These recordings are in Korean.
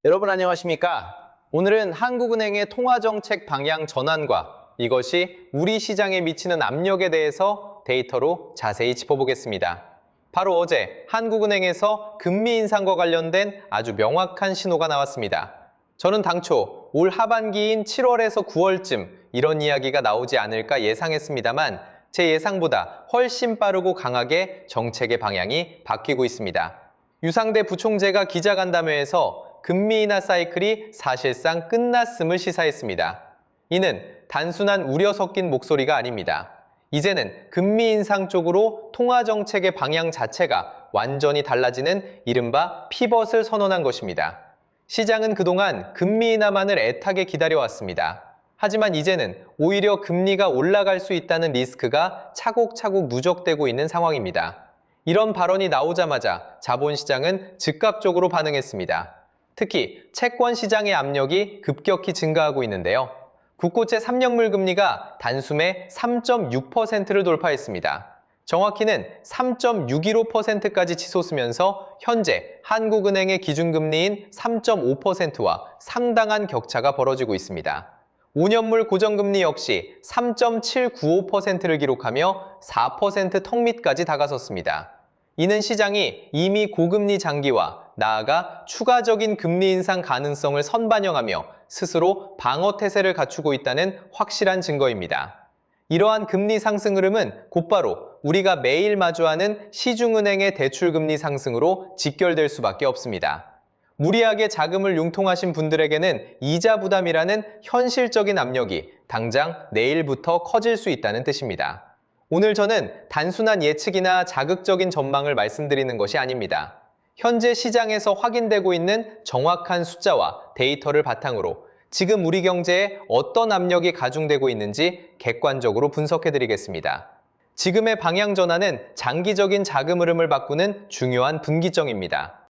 여러분 안녕하십니까? 오늘은 한국은행의 통화정책 방향 전환과 이것이 우리 시장에 미치는 압력에 대해서 데이터로 자세히 짚어보겠습니다. 바로 어제 한국은행에서 금리 인상과 관련된 아주 명확한 신호가 나왔습니다. 저는 당초 올 하반기인 7월에서 9월쯤 이런 이야기가 나오지 않을까 예상했습니다만 제 예상보다 훨씬 빠르고 강하게 정책의 방향이 바뀌고 있습니다. 유상대 부총재가 기자간담회에서 금리 인하 사이클이 사실상 끝났음을 시사했습니다. 이는 단순한 우려 섞인 목소리가 아닙니다. 이제는 금리 인상 쪽으로 통화정책의 방향 자체가 완전히 달라지는 이른바 피벗을 선언한 것입니다. 시장은 그동안 금리 인하만을 애타게 기다려왔습니다. 하지만 이제는 오히려 금리가 올라갈 수 있다는 리스크가 차곡차곡 누적되고 있는 상황입니다. 이런 발언이 나오자마자 자본시장은 즉각적으로 반응했습니다. 특히 채권 시장의 압력이 급격히 증가하고 있는데요. 국고채 3년물 금리가 단숨에 3.6%를 돌파했습니다. 정확히는 3.615%까지 치솟으면서 현재 한국은행의 기준금리인 3.5%와 상당한 격차가 벌어지고 있습니다. 5년물 고정금리 역시 3.795%를 기록하며 4% 턱 밑까지 다가섰습니다. 이는 시장이 이미 고금리 장기와 나아가 추가적인 금리 인상 가능성을 선반영하며 스스로 방어 태세를 갖추고 있다는 확실한 증거입니다. 이러한 금리 상승 흐름은 곧바로 우리가 매일 마주하는 시중은행의 대출금리 상승으로 직결될 수밖에 없습니다. 무리하게 자금을 융통하신 분들에게는 이자 부담이라는 현실적인 압력이 당장 내일부터 커질 수 있다는 뜻입니다. 오늘 저는 단순한 예측이나 자극적인 전망을 말씀드리는 것이 아닙니다. 현재 시장에서 확인되고 있는 정확한 숫자와 데이터를 바탕으로 지금 우리 경제에 어떤 압력이 가중되고 있는지 객관적으로 분석해드리겠습니다. 지금의 방향 전환은 장기적인 자금 흐름을 바꾸는 중요한 분기점입니다.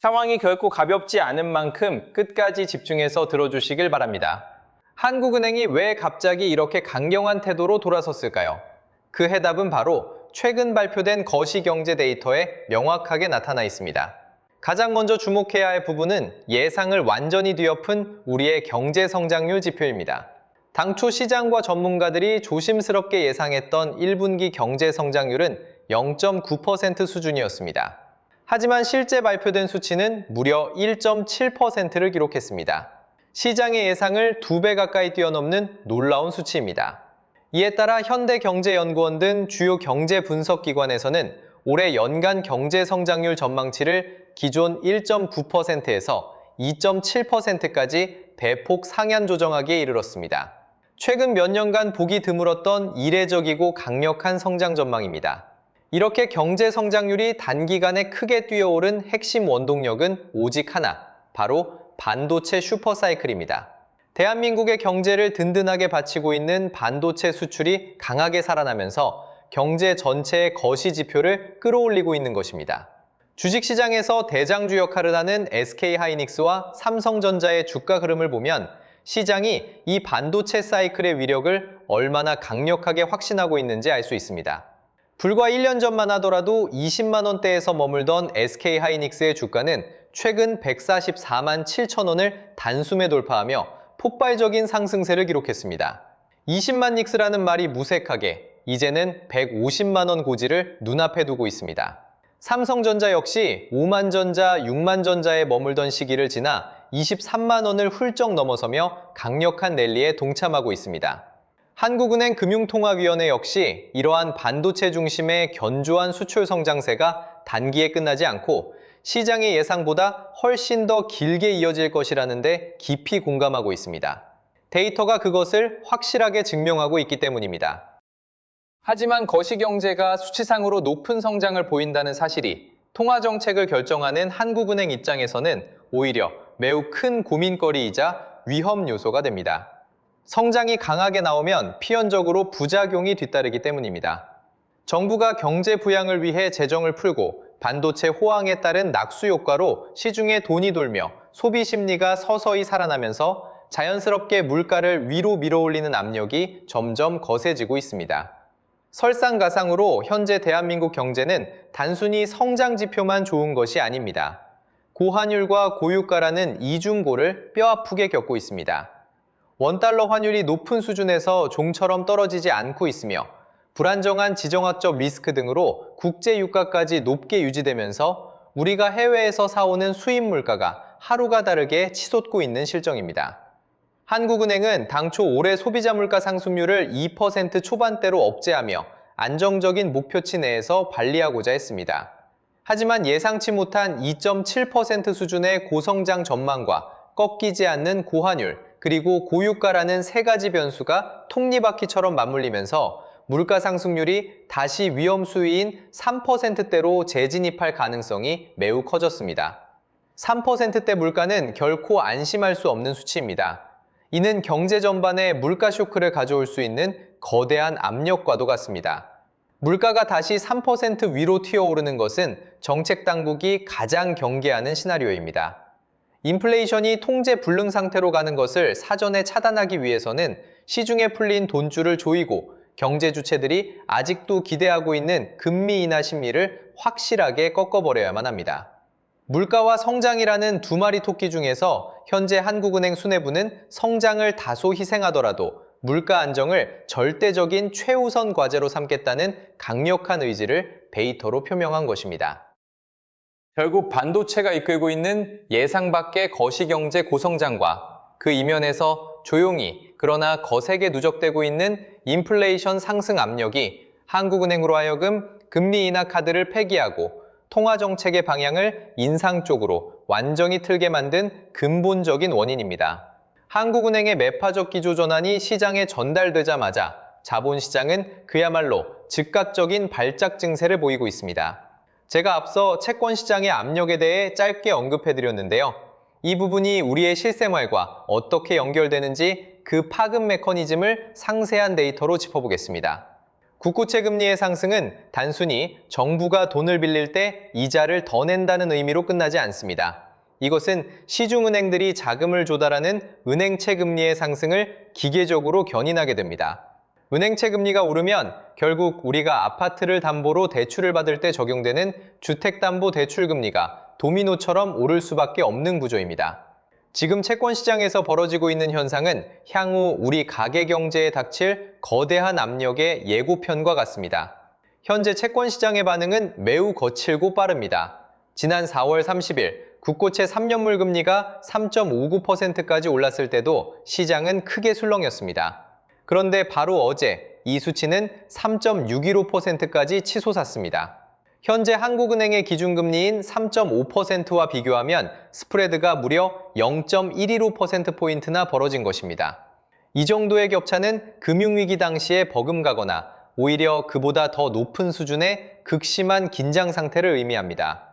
상황이 결코 가볍지 않은 만큼 끝까지 집중해서 들어주시길 바랍니다. 한국은행이 왜 갑자기 이렇게 강경한 태도로 돌아섰을까요? 그 해답은 바로 최근 발표된 거시경제 데이터에 명확하게 나타나 있습니다. 가장 먼저 주목해야 할 부분은 예상을 완전히 뒤엎은 우리의 경제 성장률 지표입니다. 당초 시장과 전문가들이 조심스럽게 예상했던 1분기 경제 성장률은 0.9% 수준이었습니다. 하지만 실제 발표된 수치는 무려 1.7%를 기록했습니다. 시장의 예상을 2배 가까이 뛰어넘는 놀라운 수치입니다. 이에 따라 현대경제연구원 등 주요 경제 분석기관에서는 올해 연간 경제 성장률 전망치를 기존 1.9%에서 2.7%까지 대폭 상향 조정하기에 이르렀습니다. 최근 몇 년간 보기 드물었던 이례적이고 강력한 성장 전망입니다. 이렇게 경제 성장률이 단기간에 크게 뛰어오른 핵심 원동력은 오직 하나, 바로 반도체 슈퍼사이클입니다. 대한민국의 경제를 든든하게 받치고 있는 반도체 수출이 강하게 살아나면서 경제 전체의 거시 지표를 끌어올리고 있는 것입니다. 주식시장에서 대장주 역할을 하는 SK하이닉스와 삼성전자의 주가 흐름을 보면 시장이 이 반도체 사이클의 위력을 얼마나 강력하게 확신하고 있는지 알 수 있습니다. 불과 1년 전만 하더라도 20만 원대에서 머물던 SK하이닉스의 주가는 최근 144만 7천 원을 단숨에 돌파하며 폭발적인 상승세를 기록했습니다. 20만 닉스라는 말이 무색하게 이제는 150만 원 고지를 눈앞에 두고 있습니다. 삼성전자 역시 5만 전자, 6만 전자에 머물던 시기를 지나 23만 원을 훌쩍 넘어서며 강력한 랠리에 동참하고 있습니다. 한국은행 금융통화위원회 역시 이러한 반도체 중심의 견조한 수출 성장세가 단기에 끝나지 않고 시장의 예상보다 훨씬 더 길게 이어질 것이라는데 깊이 공감하고 있습니다. 데이터가 그것을 확실하게 증명하고 있기 때문입니다. 하지만 거시경제가 수치상으로 높은 성장을 보인다는 사실이 통화정책을 결정하는 한국은행 입장에서는 오히려 매우 큰 고민거리이자 위험 요소가 됩니다. 성장이 강하게 나오면 필연적으로 부작용이 뒤따르기 때문입니다. 정부가 경제 부양을 위해 재정을 풀고 반도체 호황에 따른 낙수 효과로 시중에 돈이 돌며 소비 심리가 서서히 살아나면서 자연스럽게 물가를 위로 밀어올리는 압력이 점점 거세지고 있습니다. 설상가상으로 현재 대한민국 경제는 단순히 성장 지표만 좋은 것이 아닙니다. 고환율과 고유가라는 이중고를 뼈아프게 겪고 있습니다. 원달러 환율이 높은 수준에서 종처럼 떨어지지 않고 있으며 불안정한 지정학적 리스크 등으로 국제 유가까지 높게 유지되면서 우리가 해외에서 사오는 수입 물가가 하루가 다르게 치솟고 있는 실정입니다. 한국은행은 당초 올해 소비자 물가 상승률을 2% 초반대로 억제하며 안정적인 목표치 내에서 관리하고자 했습니다. 하지만 예상치 못한 2.7% 수준의 고성장 전망과 꺾이지 않는 고환율, 그리고 고유가라는 세 가지 변수가 톱니바퀴처럼 맞물리면서 물가 상승률이 다시 위험 수위인 3%대로 재진입할 가능성이 매우 커졌습니다. 3%대 물가는 결코 안심할 수 없는 수치입니다. 이는 경제 전반에 물가 쇼크를 가져올 수 있는 거대한 압력과도 같습니다. 물가가 다시 3% 위로 튀어오르는 것은 정책 당국이 가장 경계하는 시나리오입니다. 인플레이션이 통제 불능 상태로 가는 것을 사전에 차단하기 위해서는 시중에 풀린 돈줄을 조이고 경제 주체들이 아직도 기대하고 있는 금리 인하 심리를 확실하게 꺾어버려야만 합니다. 물가와 성장이라는 두 마리 토끼 중에서 현재 한국은행 수뇌부는 성장을 다소 희생하더라도 물가 안정을 절대적인 최우선 과제로 삼겠다는 강력한 의지를 데이터로 표명한 것입니다. 결국 반도체가 이끌고 있는 예상 밖의 거시경제 고성장과 그 이면에서 조용히 그러나 거세게 누적되고 있는 인플레이션 상승 압력이 한국은행으로 하여금 금리 인하 카드를 폐기하고 통화정책의 방향을 인상 쪽으로 완전히 틀게 만든 근본적인 원인입니다. 한국은행의 매파적 기조 전환이 시장에 전달되자마자 자본시장은 그야말로 즉각적인 발작 증세를 보이고 있습니다. 제가 앞서 채권시장의 압력에 대해 짧게 언급해드렸는데요. 이 부분이 우리의 실생활과 어떻게 연결되는지 그 파급 메커니즘을 상세한 데이터로 짚어보겠습니다. 국고채 금리의 상승은 단순히 정부가 돈을 빌릴 때 이자를 더 낸다는 의미로 끝나지 않습니다. 이것은 시중은행들이 자금을 조달하는 은행채 금리의 상승을 기계적으로 견인하게 됩니다. 은행채 금리가 오르면 결국 우리가 아파트를 담보로 대출을 받을 때 적용되는 주택담보대출금리가 도미노처럼 오를 수밖에 없는 구조입니다. 지금 채권시장에서 벌어지고 있는 현상은 향후 우리 가계경제에 닥칠 거대한 압력의 예고편과 같습니다. 현재 채권시장의 반응은 매우 거칠고 빠릅니다. 지난 4월 30일 국고채 3년물 금리가 3.59%까지 올랐을 때도 시장은 크게 술렁였습니다. 그런데 바로 어제 이 수치는 3.615%까지 치솟았습니다. 현재 한국은행의 기준금리인 3.5%와 비교하면 스프레드가 무려 0.115%포인트나 벌어진 것입니다. 이 정도의 격차는 금융위기 당시에 버금가거나 오히려 그보다 더 높은 수준의 극심한 긴장 상태를 의미합니다.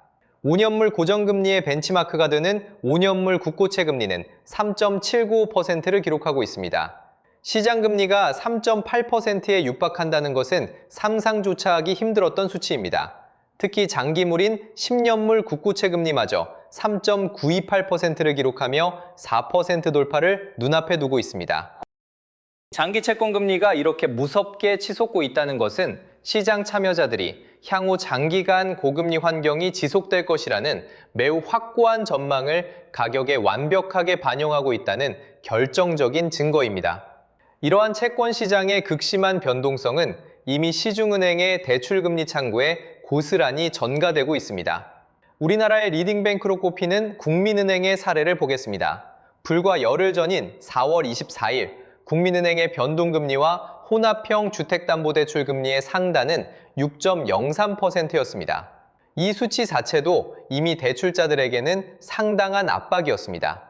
5년물 고정금리의 벤치마크가 되는 5년물 국고채 금리는 3.795%를 기록하고 있습니다. 시장금리가 3.8%에 육박한다는 것은 상상조차 하기 힘들었던 수치입니다. 특히 장기물인 10년물 국고채 금리마저 3.928%를 기록하며 4% 돌파를 눈앞에 두고 있습니다. 장기 채권 금리가 이렇게 무섭게 치솟고 있다는 것은 시장 참여자들이 향후 장기간 고금리 환경이 지속될 것이라는 매우 확고한 전망을 가격에 완벽하게 반영하고 있다는 결정적인 증거입니다. 이러한 채권 시장의 극심한 변동성은 이미 시중은행의 대출금리 창구에 고스란히 전가되고 있습니다. 우리나라의 리딩뱅크로 꼽히는 국민은행의 사례를 보겠습니다. 불과 열흘 전인 4월 24일 국민은행의 변동금리와 혼합형 주택담보대출 금리의 상단은 6.03%였습니다. 이 수치 자체도 이미 대출자들에게는 상당한 압박이었습니다.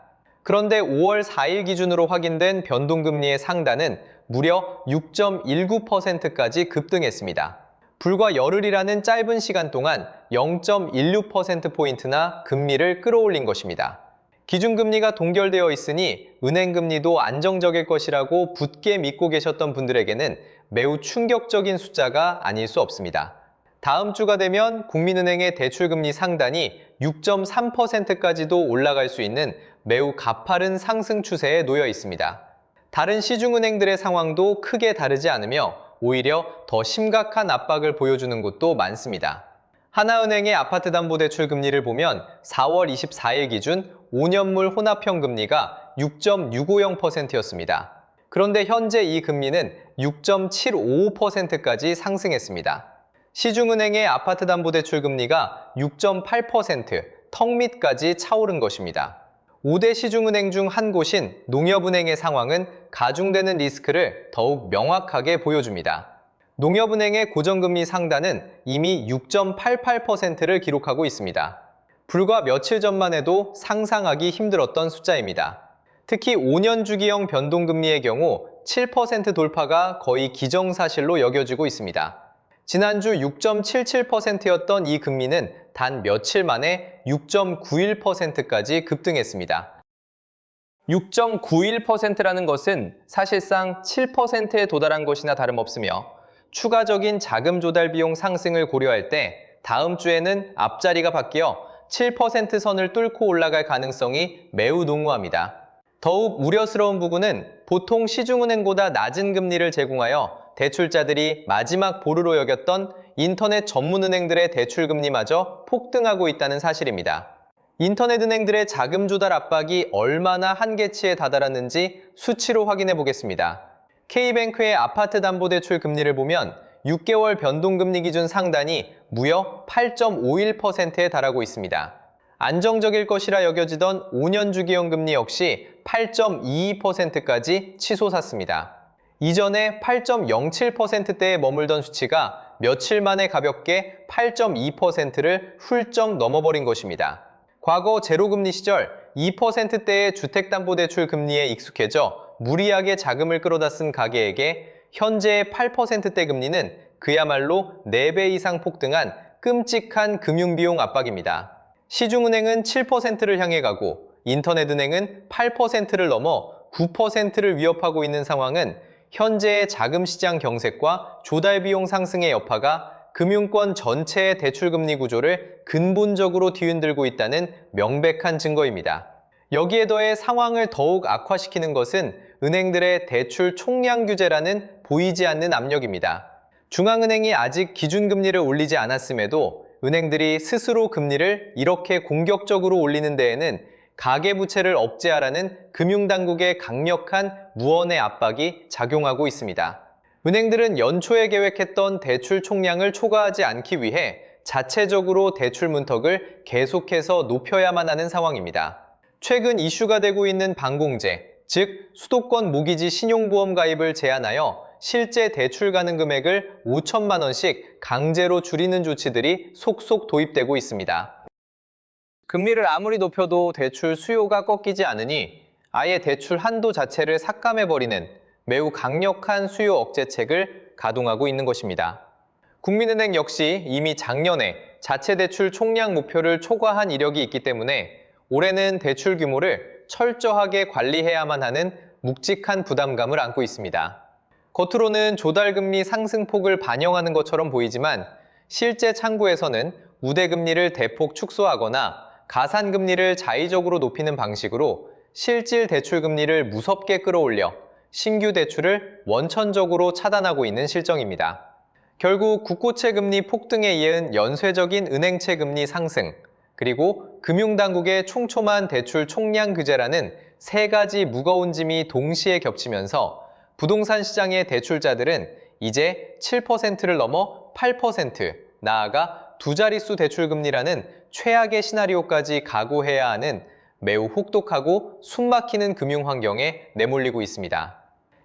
그런데 5월 4일 기준으로 확인된 변동금리의 상단은 무려 6.19%까지 급등했습니다. 불과 열흘이라는 짧은 시간 동안 0.16%포인트나 금리를 끌어올린 것입니다. 기준금리가 동결되어 있으니 은행금리도 안정적일 것이라고 굳게 믿고 계셨던 분들에게는 매우 충격적인 숫자가 아닐 수 없습니다. 다음 주가 되면 국민은행의 대출금리 상단이 6.3%까지도 올라갈 수 있는 매우 가파른 상승 추세에 놓여 있습니다. 다른 시중은행들의 상황도 크게 다르지 않으며 오히려 더 심각한 압박을 보여주는 곳도 많습니다. 하나은행의 아파트담보대출 금리를 보면 4월 24일 기준 5년물 혼합형 금리가 6.650%였습니다. 그런데 현재 이 금리는 6.755%까지 상승했습니다. 시중은행의 아파트담보대출 금리가 6.8%, 턱 밑까지 차오른 것입니다. 5대 시중은행 중 한 곳인 농협은행의 상황은 가중되는 리스크를 더욱 명확하게 보여줍니다. 농협은행의 고정금리 상단은 이미 6.88%를 기록하고 있습니다. 불과 며칠 전만 해도 상상하기 힘들었던 숫자입니다. 특히 5년 주기형 변동금리의 경우 7% 돌파가 거의 기정사실로 여겨지고 있습니다. 지난주 6.77%였던 이 금리는 단 며칠 만에 6.91%까지 급등했습니다. 6.91%라는 것은 사실상 7%에 도달한 것이나 다름없으며 추가적인 자금 조달 비용 상승을 고려할 때 다음 주에는 앞자리가 바뀌어 7% 선을 뚫고 올라갈 가능성이 매우 농후합니다. 더욱 우려스러운 부분은 보통 시중은행보다 낮은 금리를 제공하여 대출자들이 마지막 보루로 여겼던 인터넷 전문은행들의 대출금리마저 폭등하고 있다는 사실입니다. 인터넷 은행들의 자금 조달 압박이 얼마나 한계치에 다다랐는지 수치로 확인해 보겠습니다. K뱅크의 아파트담보대출 금리를 보면 6개월 변동금리 기준 상단이 무려 8.51%에 달하고 있습니다. 안정적일 것이라 여겨지던 5년 주기형 금리 역시 8.22%까지 치솟았습니다. 이전에 8.07%대에 머물던 수치가 며칠 만에 가볍게 8.2%를 훌쩍 넘어버린 것입니다. 과거 제로금리 시절 2%대의 주택담보대출 금리에 익숙해져 무리하게 자금을 끌어다 쓴 가계에게 현재의 8%대 금리는 그야말로 4배 이상 폭등한 끔찍한 금융비용 압박입니다. 시중은행은 7%를 향해 가고 인터넷은행은 8%를 넘어 9%를 위협하고 있는 상황은 현재의 자금시장 경색과 조달비용 상승의 여파가 금융권 전체의 대출금리 구조를 근본적으로 뒤흔들고 있다는 명백한 증거입니다. 여기에 더해 상황을 더욱 악화시키는 것은 은행들의 대출 총량 규제라는 보이지 않는 압력입니다. 중앙은행이 아직 기준금리를 올리지 않았음에도 은행들이 스스로 금리를 이렇게 공격적으로 올리는 데에는 가계부채를 억제하라는 금융당국의 강력한 무언의 압박이 작용하고 있습니다. 은행들은 연초에 계획했던 대출 총량을 초과하지 않기 위해 자체적으로 대출 문턱을 계속해서 높여야만 하는 상황입니다. 최근 이슈가 되고 있는 반공제, 즉 수도권 모기지 신용보험 가입을 제한하여 실제 대출 가능 금액을 5천만 원씩 강제로 줄이는 조치들이 속속 도입되고 있습니다. 금리를 아무리 높여도 대출 수요가 꺾이지 않으니 아예 대출 한도 자체를 삭감해버리는 매우 강력한 수요 억제책을 가동하고 있는 것입니다. 국민은행 역시 이미 작년에 자체 대출 총량 목표를 초과한 이력이 있기 때문에 올해는 대출 규모를 철저하게 관리해야만 하는 묵직한 부담감을 안고 있습니다. 겉으로는 조달금리 상승폭을 반영하는 것처럼 보이지만 실제 창구에서는 우대금리를 대폭 축소하거나 가산금리를 자의적으로 높이는 방식으로 실질 대출금리를 무섭게 끌어올려 신규 대출을 원천적으로 차단하고 있는 실정입니다. 결국 국고채 금리 폭등에 이은 연쇄적인 은행채 금리 상승, 그리고 금융당국의 촘촘한 대출 총량 규제라는 세 가지 무거운 짐이 동시에 겹치면서 부동산 시장의 대출자들은 이제 7%를 넘어 8%, 나아가 두 자릿수 대출금리라는 최악의 시나리오까지 각오해야 하는 매우 혹독하고 숨막히는 금융환경에 내몰리고 있습니다.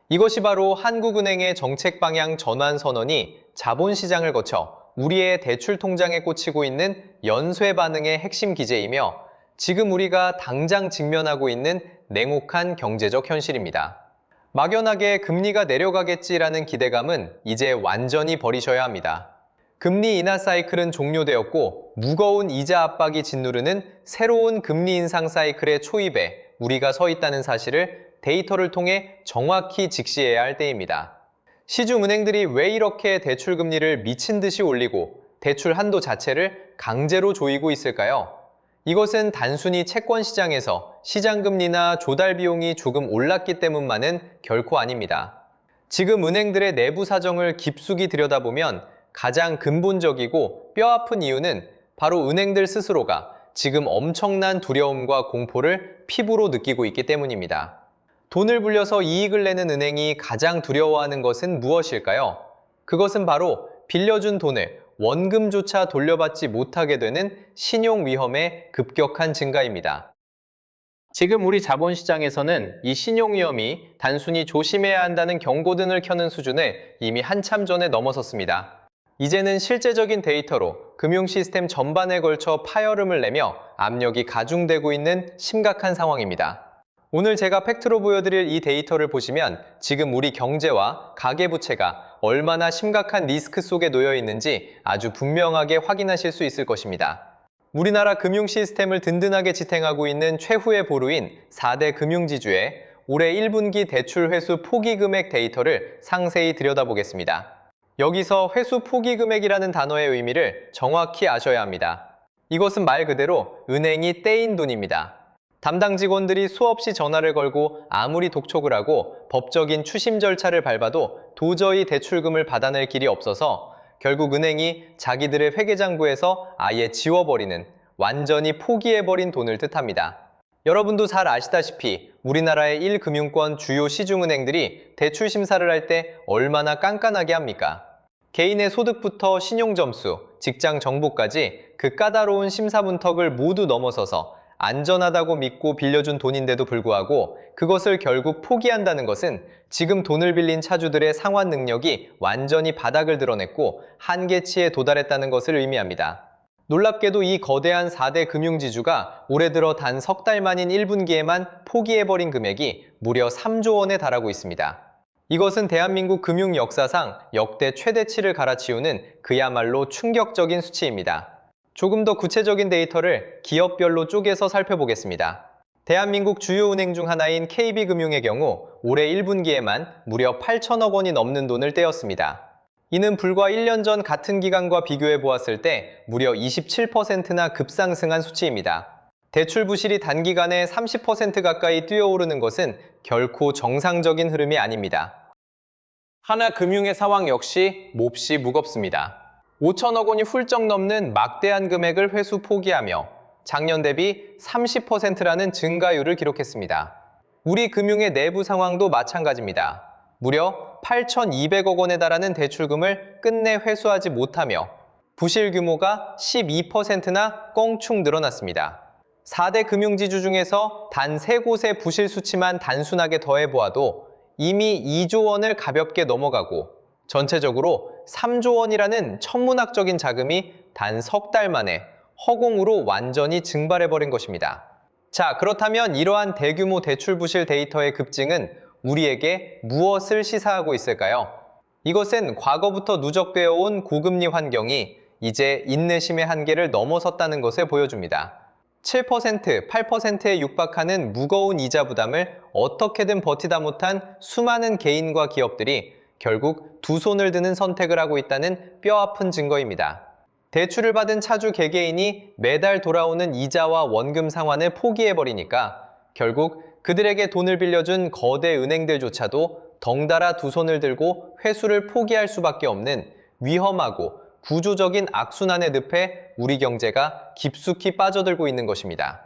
이것이 바로 한국은행의 정책 방향 전환 선언이 자본시장을 거쳐 우리의 대출 통장에 꽂히고 있는 연쇄 반응의 핵심 기제이며 지금 우리가 당장 직면하고 있는 냉혹한 경제적 현실입니다. 막연하게 금리가 내려가겠지라는 기대감은 이제 완전히 버리셔야 합니다. 금리 인하 사이클은 종료되었고 무거운 이자 압박이 짓누르는 새로운 금리 인상 사이클의 초입에 우리가 서 있다는 사실을 데이터를 통해 정확히 직시해야 할 때입니다. 시중은행들이 왜 이렇게 대출금리를 미친 듯이 올리고 대출 한도 자체를 강제로 조이고 있을까요? 이것은 단순히 채권시장에서 시장금리나 조달비용이 조금 올랐기 때문만은 결코 아닙니다. 지금 은행들의 내부 사정을 깊숙이 들여다보면 가장 근본적이고 뼈아픈 이유는 바로 은행들 스스로가 지금 엄청난 두려움과 공포를 피부로 느끼고 있기 때문입니다. 돈을 불려서 이익을 내는 은행이 가장 두려워하는 것은 무엇일까요? 그것은 바로 빌려준 돈을 원금조차 돌려받지 못하게 되는 신용 위험의 급격한 증가입니다. 지금 우리 자본시장에서는 이 신용 위험이 단순히 조심해야 한다는 경고등을 켜는 수준을 이미 한참 전에 넘어섰습니다. 이제는 실제적인 데이터로 금융 시스템 전반에 걸쳐 파열음을 내며 압력이 가중되고 있는 심각한 상황입니다. 오늘 제가 팩트로 보여드릴 이 데이터를 보시면 지금 우리 경제와 가계부채가 얼마나 심각한 리스크 속에 놓여 있는지 아주 분명하게 확인하실 수 있을 것입니다. 우리나라 금융 시스템을 든든하게 지탱하고 있는 최후의 보루인 4대 금융지주의 올해 1분기 대출 회수 포기 금액 데이터를 상세히 들여다보겠습니다. 여기서 회수 포기 금액이라는 단어의 의미를 정확히 아셔야 합니다. 이것은 말 그대로 은행이 떼인 돈입니다. 담당 직원들이 수없이 전화를 걸고 아무리 독촉을 하고 법적인 추심 절차를 밟아도 도저히 대출금을 받아낼 길이 없어서 결국 은행이 자기들의 회계장부에서 아예 지워버리는, 완전히 포기해버린 돈을 뜻합니다. 여러분도 잘 아시다시피 우리나라의 1금융권 주요 시중은행들이 대출 심사를 할 때 얼마나 깐깐하게 합니까? 개인의 소득부터 신용점수, 직장 정보까지 그 까다로운 심사 문턱을 모두 넘어서서 안전하다고 믿고 빌려준 돈인데도 불구하고 그것을 결국 포기한다는 것은 지금 돈을 빌린 차주들의 상환 능력이 완전히 바닥을 드러냈고 한계치에 도달했다는 것을 의미합니다. 놀랍게도 이 거대한 4대 금융지주가 올해 들어 단 석 달 만인 1분기에만 포기해버린 금액이 무려 3조 원에 달하고 있습니다. 이것은 대한민국 금융 역사상 역대 최대치를 갈아치우는 그야말로 충격적인 수치입니다. 조금 더 구체적인 데이터를 기업별로 쪼개서 살펴보겠습니다. 대한민국 주요 은행 중 하나인 KB금융의 경우 올해 1분기에만 무려 8천억 원이 넘는 돈을 떼었습니다. 이는 불과 1년 전 같은 기간과 비교해 보았을 때 무려 27%나 급상승한 수치입니다. 대출 부실이 단기간에 30% 가까이 뛰어오르는 것은 결코 정상적인 흐름이 아닙니다. 하나금융의 상황 역시 몹시 무겁습니다. 5천억 원이 훌쩍 넘는 막대한 금액을 회수 포기하며 작년 대비 30%라는 증가율을 기록했습니다. 우리 금융의 내부 상황도 마찬가지입니다. 무려 8,200억 원에 달하는 대출금을 끝내 회수하지 못하며 부실 규모가 12%나 껑충 늘어났습니다. 4대 금융지주 중에서 단 3곳의 부실 수치만 단순하게 더해보아도 이미 2조 원을 가볍게 넘어가고 전체적으로 3조 원이라는 천문학적인 자금이 단 석 달 만에 허공으로 완전히 증발해버린 것입니다. 자, 그렇다면 이러한 대규모 대출 부실 데이터의 급증은 우리에게 무엇을 시사하고 있을까요? 이것은 과거부터 누적되어 온 고금리 환경이 이제 인내심의 한계를 넘어섰다는 것을 보여줍니다. 7%, 8%에 육박하는 무거운 이자 부담을 어떻게든 버티다 못한 수많은 개인과 기업들이 결국 두 손을 드는 선택을 하고 있다는 뼈아픈 증거입니다. 대출을 받은 차주 개개인이 매달 돌아오는 이자와 원금 상환을 포기해버리니까 결국 그들에게 돈을 빌려준 거대 은행들조차도 덩달아 두 손을 들고 회수를 포기할 수밖에 없는 위험하고 구조적인 악순환의 늪에 우리 경제가 깊숙이 빠져들고 있는 것입니다.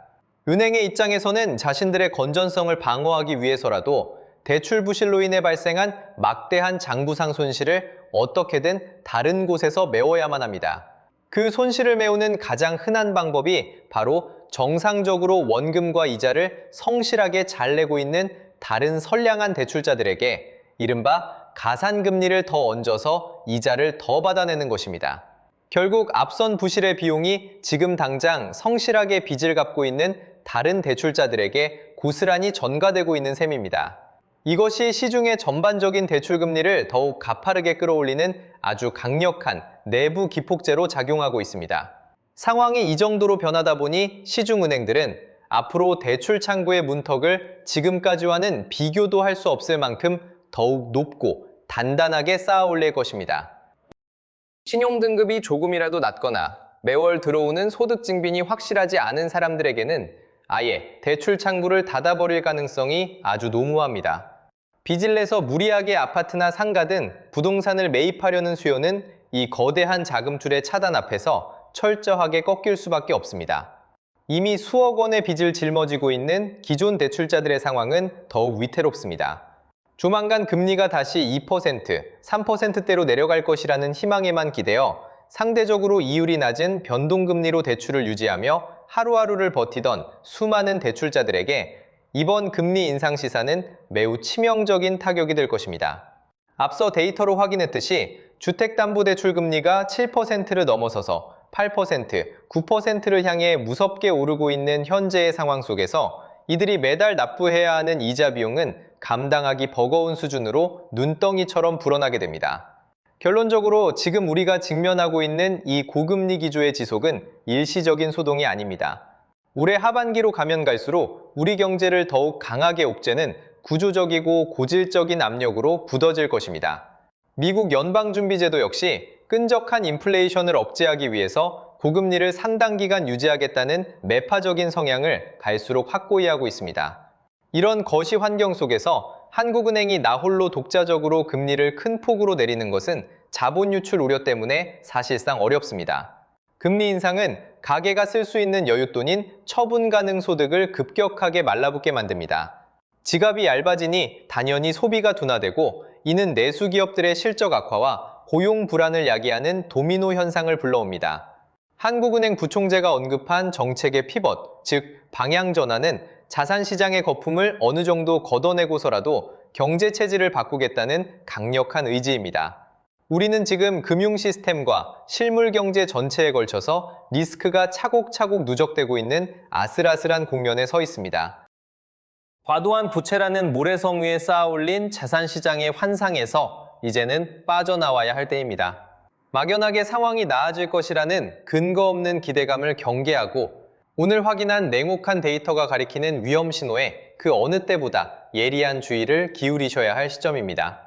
은행의 입장에서는 자신들의 건전성을 방어하기 위해서라도 대출 부실로 인해 발생한 막대한 장부상 손실을 어떻게든 다른 곳에서 메워야만 합니다. 그 손실을 메우는 가장 흔한 방법이 바로 정상적으로 원금과 이자를 성실하게 잘 내고 있는 다른 선량한 대출자들에게 이른바 가산금리를 더 얹어서 이자를 더 받아내는 것입니다. 결국 앞선 부실의 비용이 지금 당장 성실하게 빚을 갚고 있는 다른 대출자들에게 고스란히 전가되고 있는 셈입니다. 이것이 시중의 전반적인 대출금리를 더욱 가파르게 끌어올리는 아주 강력한 내부 기폭제로 작용하고 있습니다. 상황이 이 정도로 변하다 보니 시중은행들은 앞으로 대출 창구의 문턱을 지금까지와는 비교도 할 수 없을 만큼 더욱 높고 단단하게 쌓아 올릴 것입니다. 신용등급이 조금이라도 낮거나 매월 들어오는 소득 증빙이 확실하지 않은 사람들에게는 아예 대출 창구를 닫아버릴 가능성이 아주 노무합니다. 빚을 내서 무리하게 아파트나 상가 등 부동산을 매입하려는 수요는 이 거대한 자금줄의 차단 앞에서 철저하게 꺾일 수밖에 없습니다. 이미 수억 원의 빚을 짊어지고 있는 기존 대출자들의 상황은 더욱 위태롭습니다. 조만간 금리가 다시 2%, 3%대로 내려갈 것이라는 희망에만 기대어 상대적으로 이율이 낮은 변동금리로 대출을 유지하며 하루하루를 버티던 수많은 대출자들에게 이번 금리 인상 시사는 매우 치명적인 타격이 될 것입니다. 앞서 데이터로 확인했듯이 주택담보대출 금리가 7%를 넘어서서 8%, 9%를 향해 무섭게 오르고 있는 현재의 상황 속에서 이들이 매달 납부해야 하는 이자 비용은 감당하기 버거운 수준으로 눈덩이처럼 불어나게 됩니다. 결론적으로 지금 우리가 직면하고 있는 이 고금리 기조의 지속은 일시적인 소동이 아닙니다. 올해 하반기로 가면 갈수록 우리 경제를 더욱 강하게 옥죄는 구조적이고 고질적인 압력으로 굳어질 것입니다. 미국 연방준비제도 역시 끈적한 인플레이션을 억제하기 위해서 고금리를 상당 기간 유지하겠다는 매파적인 성향을 갈수록 확고히 하고 있습니다. 이런 거시 환경 속에서 한국은행이 나홀로 독자적으로 금리를 큰 폭으로 내리는 것은 자본 유출 우려 때문에 사실상 어렵습니다. 금리 인상은 가계가 쓸 수 있는 여윳돈인 처분 가능 소득을 급격하게 말라붙게 만듭니다. 지갑이 얇아지니 당연히 소비가 둔화되고 이는 내수 기업들의 실적 악화와 고용 불안을 야기하는 도미노 현상을 불러옵니다. 한국은행 부총재가 언급한 정책의 피벗, 즉 방향 전환은 자산시장의 거품을 어느 정도 걷어내고서라도 경제 체질을 바꾸겠다는 강력한 의지입니다. 우리는 지금 금융 시스템과 실물 경제 전체에 걸쳐서 리스크가 차곡차곡 누적되고 있는 아슬아슬한 국면에 서 있습니다. 과도한 부채라는 모래성 위에 쌓아올린 자산시장의 환상에서 이제는 빠져나와야 할 때입니다. 막연하게 상황이 나아질 것이라는 근거 없는 기대감을 경계하고 오늘 확인한 냉혹한 데이터가 가리키는 위험 신호에 그 어느 때보다 예리한 주의를 기울이셔야 할 시점입니다.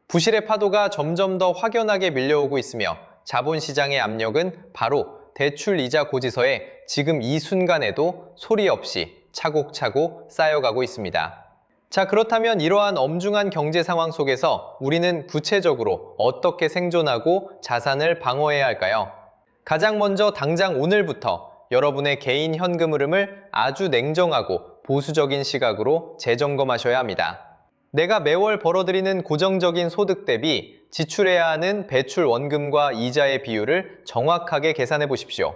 부실의 파도가 점점 더 확연하게 밀려오고 있으며 자본시장의 압력은 바로 대출 이자 고지서에 지금 이 순간에도 소리 없이 차곡차곡 쌓여가고 있습니다. 자, 그렇다면 이러한 엄중한 경제 상황 속에서 우리는 구체적으로 어떻게 생존하고 자산을 방어해야 할까요? 가장 먼저 당장 오늘부터 여러분의 개인 현금 흐름을 아주 냉정하고 보수적인 시각으로 재점검하셔야 합니다. 내가 매월 벌어들이는 고정적인 소득 대비 지출해야 하는 배출 원금과 이자의 비율을 정확하게 계산해 보십시오.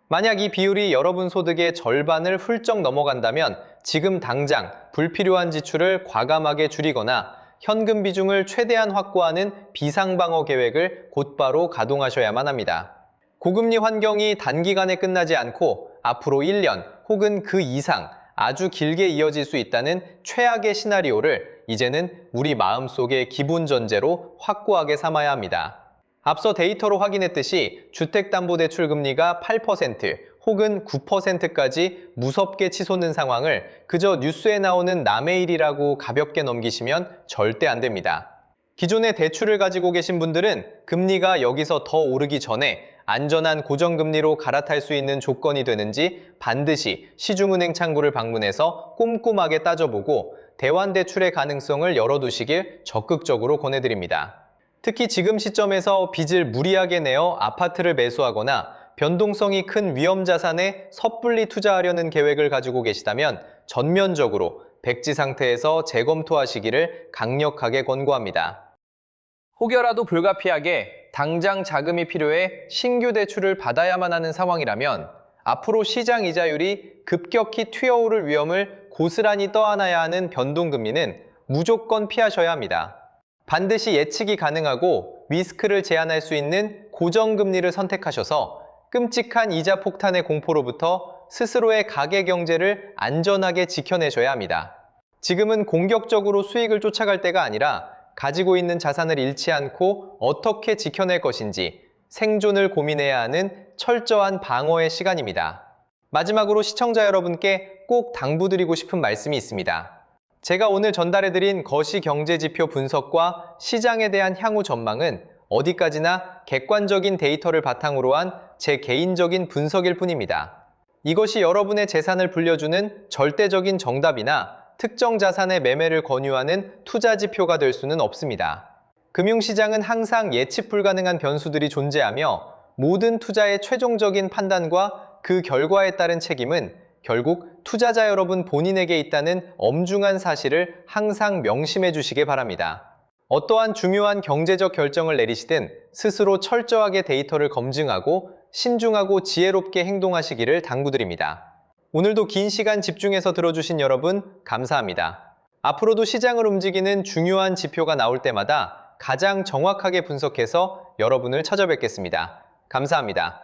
만약 이 비율이 여러분 소득의 절반을 훌쩍 넘어간다면 지금 당장 불필요한 지출을 과감하게 줄이거나 현금 비중을 최대한 확보하는 비상방어 계획을 곧바로 가동하셔야만 합니다. 고금리 환경이 단기간에 끝나지 않고 앞으로 1년 혹은 그 이상 아주 길게 이어질 수 있다는 최악의 시나리오를 이제는 우리 마음속의 기본 전제로 확고하게 삼아야 합니다. 앞서 데이터로 확인했듯이 주택담보대출 금리가 8% 혹은 9%까지 무섭게 치솟는 상황을 그저 뉴스에 나오는 남의 일이라고 가볍게 넘기시면 절대 안 됩니다. 기존의 대출을 가지고 계신 분들은 금리가 여기서 더 오르기 전에 안전한 고정금리로 갈아탈 수 있는 조건이 되는지 반드시 시중은행 창구를 방문해서 꼼꼼하게 따져보고 대환대출의 가능성을 열어두시길 적극적으로 권해드립니다. 특히 지금 시점에서 빚을 무리하게 내어 아파트를 매수하거나 변동성이 큰 위험자산에 섣불리 투자하려는 계획을 가지고 계시다면 전면적으로 백지 상태에서 재검토하시기를 강력하게 권고합니다. 혹여라도 불가피하게 당장 자금이 필요해 신규 대출을 받아야만 하는 상황이라면 앞으로 시장 이자율이 급격히 튀어오를 위험을 고스란히 떠안아야 하는 변동금리는 무조건 피하셔야 합니다. 반드시 예측이 가능하고 리스크를 제한할 수 있는 고정금리를 선택하셔서 끔찍한 이자 폭탄의 공포로부터 스스로의 가계 경제를 안전하게 지켜내셔야 합니다. 지금은 공격적으로 수익을 쫓아갈 때가 아니라 가지고 있는 자산을 잃지 않고 어떻게 지켜낼 것인지 생존을 고민해야 하는 철저한 방어의 시간입니다. 마지막으로 시청자 여러분께 꼭 당부드리고 싶은 말씀이 있습니다. 제가 오늘 전달해드린 거시 경제지표 분석과 시장에 대한 향후 전망은 어디까지나 객관적인 데이터를 바탕으로 한 제 개인적인 분석일 뿐입니다. 이것이 여러분의 재산을 불려주는 절대적인 정답이나 특정 자산의 매매를 권유하는 투자 지표가 될 수는 없습니다. 금융시장은 항상 예측 불가능한 변수들이 존재하며 모든 투자의 최종적인 판단과 그 결과에 따른 책임은 결국 투자자 여러분 본인에게 있다는 엄중한 사실을 항상 명심해 주시기 바랍니다. 어떠한 중요한 경제적 결정을 내리시든 스스로 철저하게 데이터를 검증하고 신중하고 지혜롭게 행동하시기를 당부드립니다. 오늘도 긴 시간 집중해서 들어주신 여러분 감사합니다. 앞으로도 시장을 움직이는 중요한 지표가 나올 때마다 가장 정확하게 분석해서 여러분을 찾아뵙겠습니다. 감사합니다.